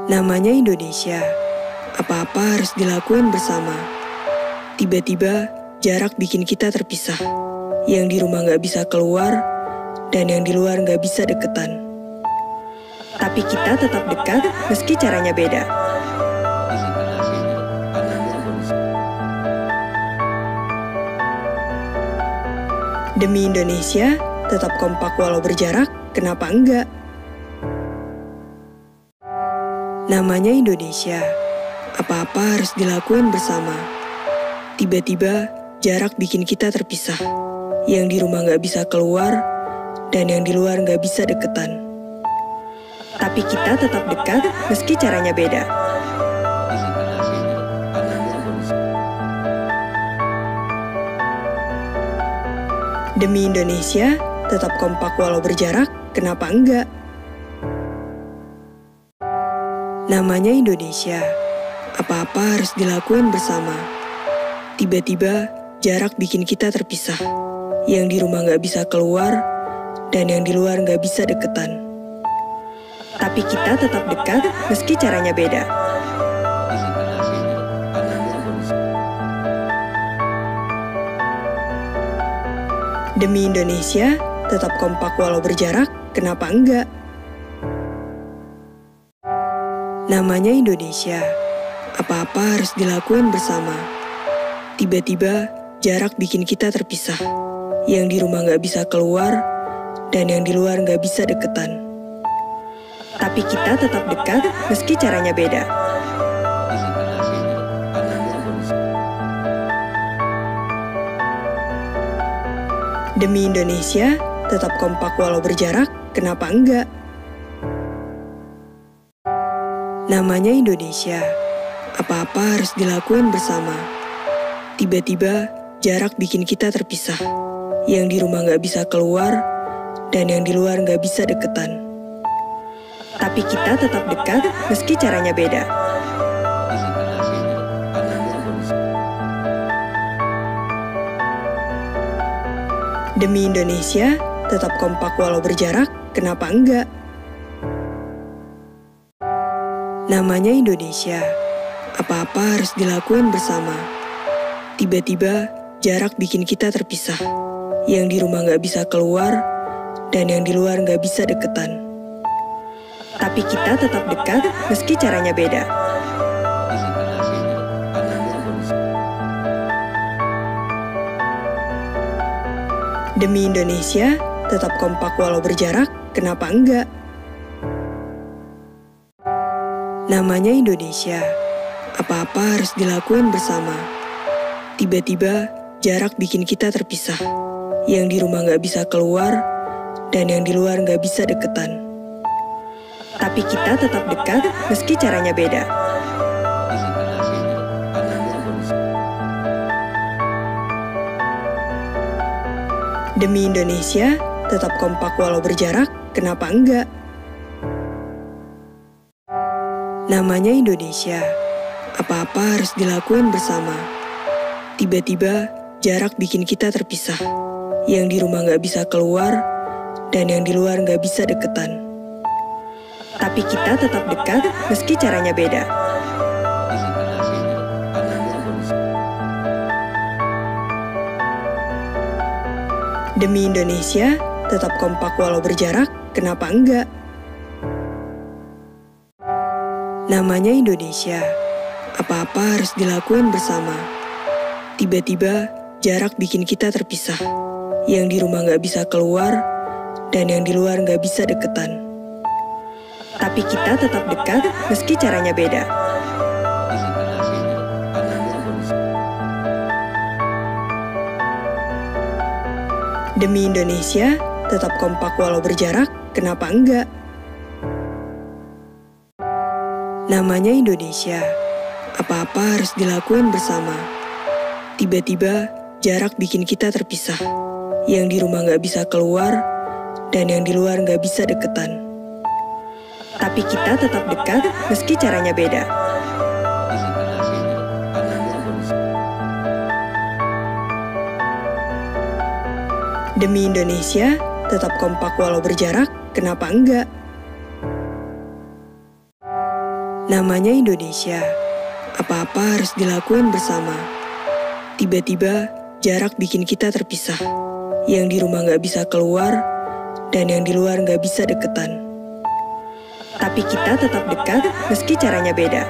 Namanya Indonesia, apa-apa harus dilakuin bersama. Tiba-tiba, jarak bikin kita terpisah. Yang di rumah gak bisa keluar, dan yang di luar gak bisa deketan. Tapi kita tetap dekat, meski caranya beda. Demi Indonesia, tetap kompak walau berjarak, kenapa enggak? Namanya Indonesia, apa-apa harus dilakuin bersama. Tiba-tiba, jarak bikin kita terpisah. Yang di rumah gak bisa keluar, dan yang di luar gak bisa deketan. Tapi kita tetap dekat, meski caranya beda. Demi Indonesia, tetap kompak walau berjarak, kenapa enggak? Namanya Indonesia, apa-apa harus dilakuin bersama. Tiba-tiba, jarak bikin kita terpisah. Yang di rumah gak bisa keluar, dan yang di luar gak bisa deketan. Tapi kita tetap dekat, meski caranya beda. Demi Indonesia, tetap kompak walau berjarak, kenapa enggak? Namanya Indonesia, apa-apa harus dilakuin bersama. Tiba-tiba, jarak bikin kita terpisah. Yang di rumah gak bisa keluar, dan yang di luar gak bisa deketan. Tapi kita tetap dekat, meski caranya beda. Demi Indonesia, tetap kompak walau berjarak, kenapa enggak? Namanya Indonesia, apa-apa harus dilakuin bersama. Tiba-tiba, jarak bikin kita terpisah. Yang di rumah gak bisa keluar, dan yang di luar gak bisa deketan. Tapi kita tetap dekat, meski caranya beda. Demi Indonesia, tetap kompak walau berjarak, kenapa enggak? Namanya Indonesia, apa-apa harus dilakuin bersama. Tiba-tiba, jarak bikin kita terpisah. Yang di rumah gak bisa keluar, dan yang di luar gak bisa deketan. Tapi kita tetap dekat, meski caranya beda. Demi Indonesia, tetap kompak walau berjarak, kenapa enggak? Namanya Indonesia, apa-apa harus dilakuin bersama. Tiba-tiba, jarak bikin kita terpisah. Yang di rumah gak bisa keluar, dan yang di luar gak bisa deketan. Tapi kita tetap dekat, meski caranya beda. Demi Indonesia, tetap kompak walau berjarak, kenapa enggak? Namanya Indonesia, apa-apa harus dilakuin bersama. Tiba-tiba, jarak bikin kita terpisah. Yang di rumah gak bisa keluar, dan yang di luar gak bisa deketan. Tapi kita tetap dekat, meski caranya beda. Demi Indonesia, tetap kompak walau berjarak, kenapa enggak? Namanya Indonesia, apa-apa harus dilakuin bersama. Tiba-tiba, jarak bikin kita terpisah. Yang di rumah gak bisa keluar, dan yang di luar gak bisa deketan. Tapi kita tetap dekat, meski caranya beda. Demi Indonesia, tetap kompak walau berjarak, kenapa enggak? Namanya Indonesia, apa-apa harus dilakuin bersama. Tiba-tiba, jarak bikin kita terpisah. Yang di rumah gak bisa keluar, dan yang di luar gak bisa deketan. Tapi kita tetap dekat, meski caranya beda. Demi Indonesia, tetap kompak walau berjarak, kenapa enggak? Namanya Indonesia, apa-apa harus dilakuin bersama. Tiba-tiba jarak bikin kita terpisah. Yang di rumah gak bisa keluar, dan yang di luar gak bisa deketan. Tapi kita tetap dekat meski caranya beda.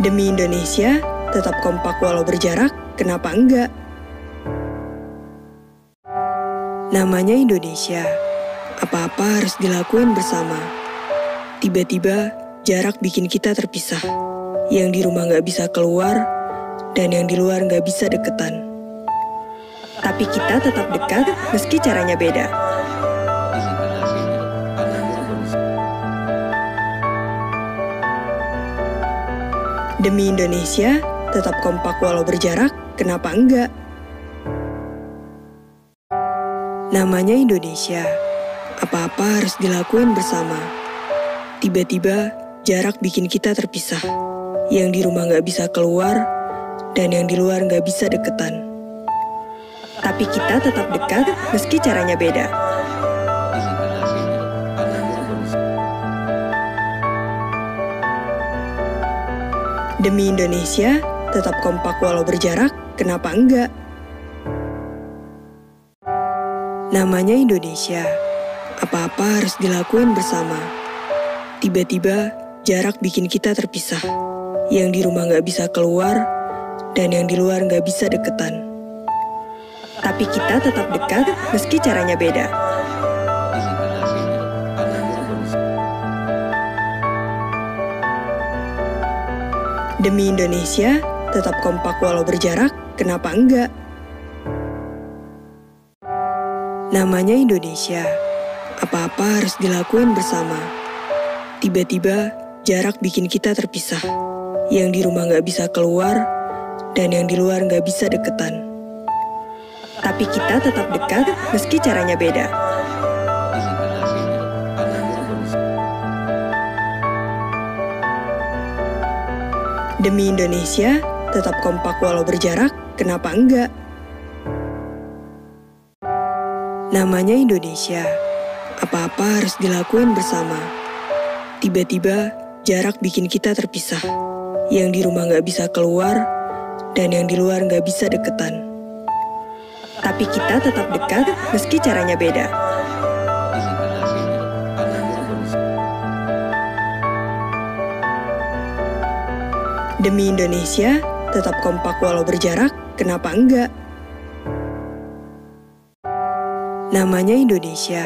Demi Indonesia, tetap kompak walau berjarak, kenapa enggak? Namanya Indonesia, apa-apa harus dilakuin bersama. Tiba-tiba, jarak bikin kita terpisah. Yang di rumah gak bisa keluar, dan yang di luar gak bisa deketan. Tapi kita tetap dekat meski caranya beda. Demi Indonesia, tetap kompak walau berjarak, kenapa enggak? Namanya Indonesia, apa-apa harus dilakuin bersama. Tiba-tiba, jarak bikin kita terpisah. Yang di rumah gak bisa keluar, dan yang di luar gak bisa deketan. Tapi kita tetap dekat meski caranya beda. Demi Indonesia, tetap kompak walau berjarak, kenapa enggak? Namanya Indonesia, apa-apa harus dilakuin bersama. Tiba-tiba, jarak bikin kita terpisah. Yang di rumah gak bisa keluar, dan yang di luar gak bisa deketan. Tapi kita tetap dekat meski caranya beda. Demi Indonesia, tetap kompak walau berjarak, kenapa enggak? Namanya Indonesia, apa-apa harus dilakuin bersama. Tiba-tiba, jarak bikin kita terpisah. Yang di rumah gak bisa keluar, dan yang di luar gak bisa deketan. Tapi kita tetap dekat meski caranya beda. Demi Indonesia, tetap kompak walau berjarak, kenapa enggak? Namanya Indonesia, apa-apa harus dilakuin bersama. Tiba-tiba, jarak bikin kita terpisah. Yang di rumah gak bisa keluar, dan yang di luar gak bisa deketan. Tapi kita tetap dekat meski caranya beda. Demi Indonesia, tetap kompak walau berjarak, kenapa enggak? Namanya Indonesia,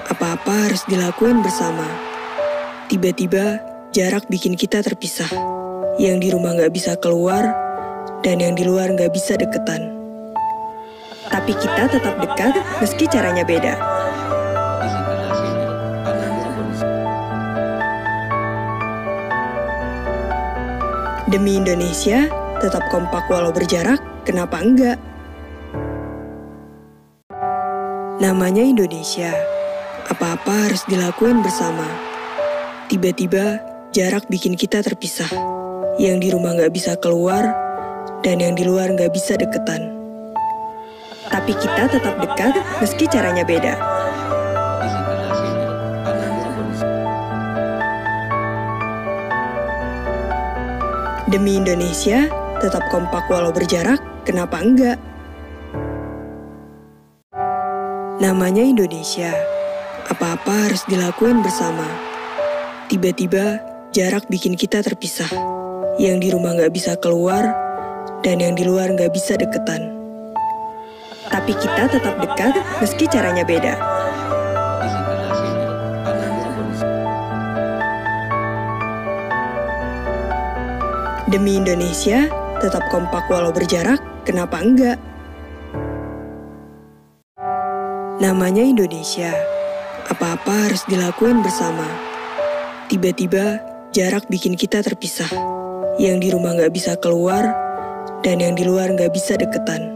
apa-apa harus dilakuin bersama. Tiba-tiba, jarak bikin kita terpisah. Yang di rumah gak bisa keluar, dan yang di luar gak bisa deketan. Tapi kita tetap dekat meski caranya beda. Demi Indonesia, tetap kompak walau berjarak, kenapa enggak? Namanya Indonesia, apa-apa harus dilakuin bersama. Tiba-tiba, jarak bikin kita terpisah. Yang di rumah gak bisa keluar, dan yang di luar gak bisa deketan. Tapi kita tetap dekat meski caranya beda. Demi Indonesia, tetap kompak walau berjarak, kenapa enggak? Namanya Indonesia, apa-apa harus dilakuin bersama. Tiba-tiba, jarak bikin kita terpisah. Yang di rumah gak bisa keluar, dan yang di luar gak bisa deketan. Tapi kita tetap dekat meski caranya beda. Demi Indonesia, tetap kompak walau berjarak, kenapa enggak? Namanya Indonesia, apa-apa harus dilakuin bersama. Tiba-tiba, jarak bikin kita terpisah. Yang di rumah gak bisa keluar, dan yang di luar gak bisa deketan.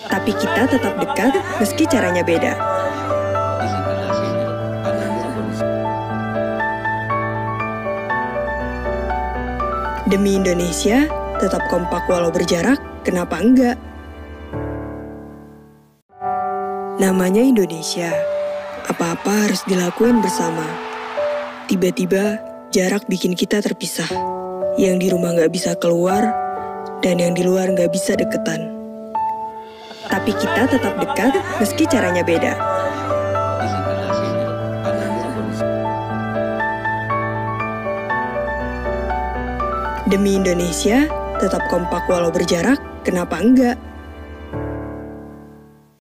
Tapi kita tetap dekat meski caranya beda. Demi Indonesia, tetap kompak walau berjarak, kenapa enggak? Namanya Indonesia, apa-apa harus dilakuin bersama. Tiba-tiba, jarak bikin kita terpisah. Yang di rumah gak bisa keluar, dan yang di luar gak bisa deketan. Tapi kita tetap dekat meski caranya beda. Demi Indonesia, tetap kompak walau berjarak, kenapa enggak?